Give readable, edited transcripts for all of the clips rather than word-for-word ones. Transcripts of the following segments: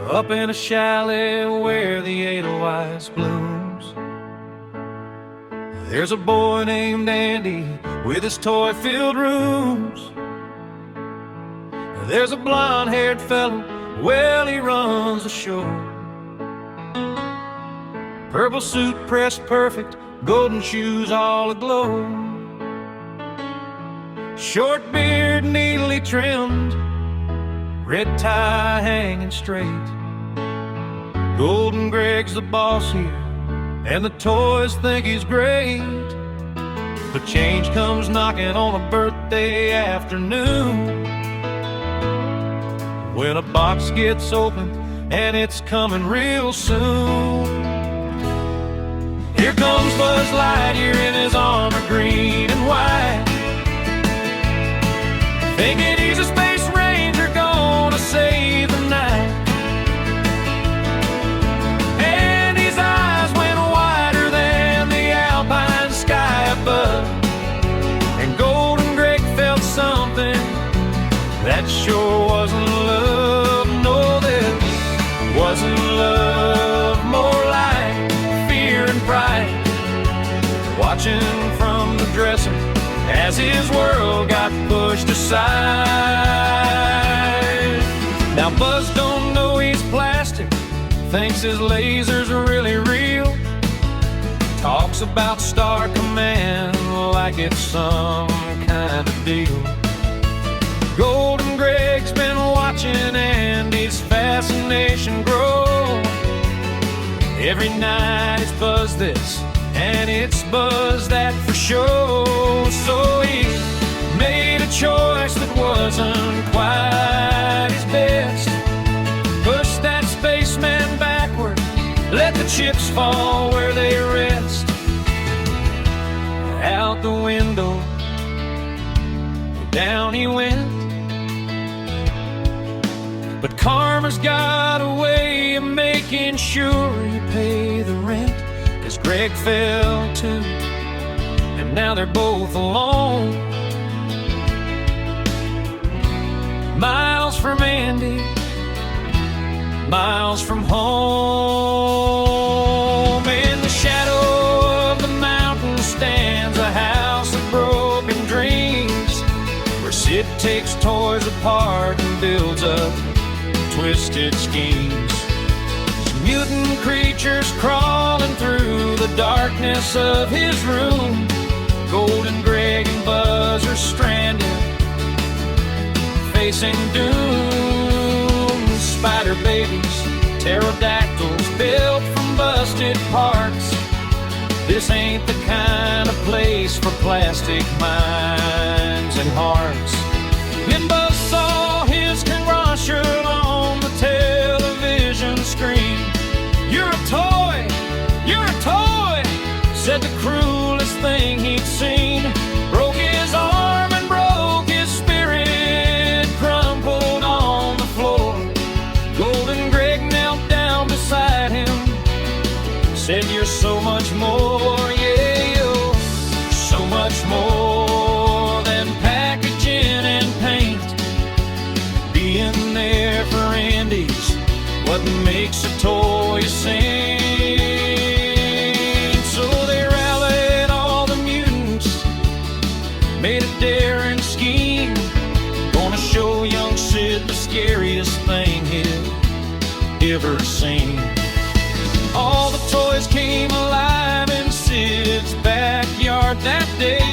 up in a chalet where the edelweiss blooms. There's a boy named Andy with his toy-filled rooms. There's a blonde-haired fellow, well, he runs the show. Purple suit pressed perfect, golden shoes all aglow. Short beard neatly trimmed, red tie hanging straight. Golden Greg's the boss here, and the toys think he's great. But change comes knocking on a birthday afternoon, when a box gets opened, and it's coming real soon. Here comes Buzz Lightyear in his armor green and white, thinking he's a space ranger gonna save the night. And his eyes went wider than the alpine sky above, and Golden Greg felt something that sure wasn't love. No, that wasn't love, more like fear and pride, watching from the dresser as his world got pushed aside. Now Buzz don't know he's plastic, thinks his laser's really real, talks about Star Command like it's some kind of deal. Golden Greg's been watching Andy's fascination grow. Every night it's Buzz this, and it's Buzz that for sure. So he made a choice that wasn't quite his best. Pushed that spaceman backward, let the chips fall where they rest. Out the window, down he went. But karma's got a way of making sure you pay the rent, 'cause Greg fell too, and now they're both alone. Miles from Andy, miles from home. In the shadow of the mountain stands a house of broken dreams, where Sid takes toys apart and builds up twisted schemes. Mutant creatures crawling through the darkness of his room. Golden Greg and Buzz are stranded, facing doom. Spider babies, pterodactyls built from busted parts. This ain't the kind of place for plastic minds and hearts. Then Buzz saw his commercial on the television screen. "You're a toy, you're a toy," said the cruelest thing he'd seen. Broke his arm and broke his spirit, crumpled on the floor. Golden Greg knelt down beside him, said, "You're so much more, yeah, you're so much more than packaging and paint. Being there for Andy's what makes a toy a saint." So they rallied all the mutants, made a daring scheme, gonna show young Sid the scariest thing he'd ever seen. All the toys came alive in Sid's backyard that day.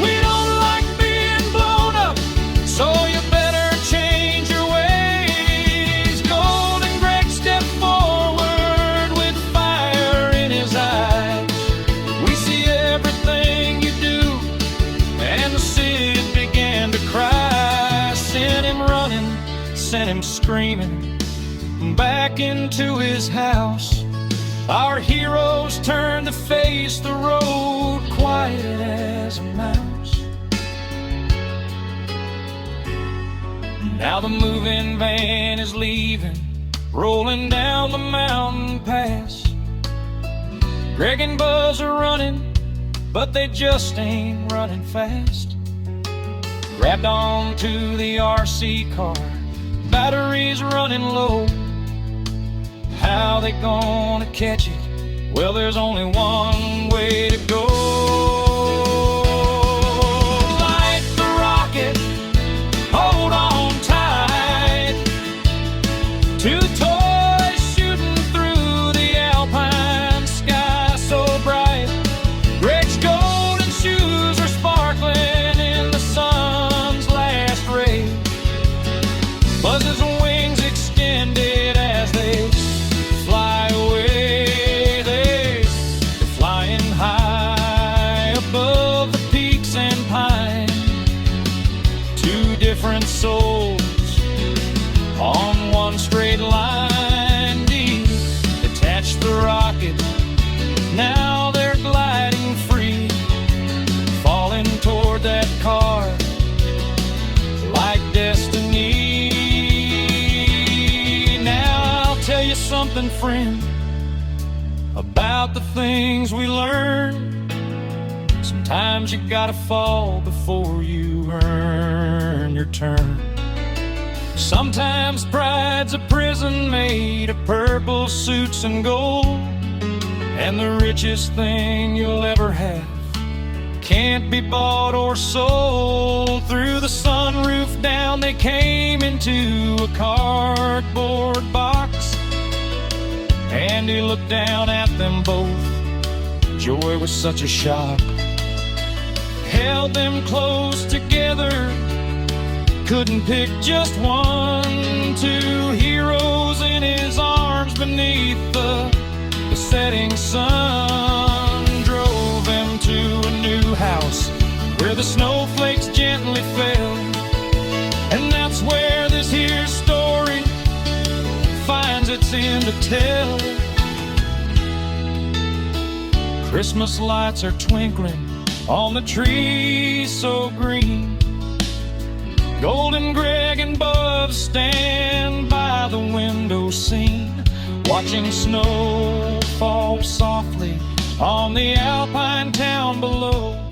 "We don't like being blown up, so you better change your ways." Golden Greg stepped forward with fire in his eyes. "We see everything you do," and Sid began to cry. Sent him running, sent him screaming back into his house. Our heroes turned to face the road, quiet as a mouse. Now the moving van is leaving, rolling down the mountain pass. Greg and Buzz are running, but they just ain't running fast. Grabbed onto the RC car, batteries running low. how they gonna catch it? Well, there's only one way to go. Light the rocket, hold on tight to the toys shooting through the alpine sky so bright. Greg's golden shoes are sparkling in the sun's last ray. Buzz's wings extended as they fly away. They're flying high above the peaks and pine. Two different souls on one straight line. Detach the rocket, now they're gliding free, falling toward that car like destiny. Now I'll tell you something, friend, about the things we learn. Sometimes you gotta fall before you earn your turn. Sometimes pride's a prison made of purple suits and gold, and the richest thing you'll ever have can't be bought or sold. Through the sunroof down they came into a cardboard box, and he looked down at them both. Joy was such a shock. Held them close together, couldn't pick just one. Two heroes in his arms beneath the setting sun. Drove him to a new house where the snowflakes gently fell, and that's where this here story finds its end to tell. Christmas lights are twinkling on the trees so green. Golden Greg and Bub stand by the window scene, watching snow fall softly on the alpine town below.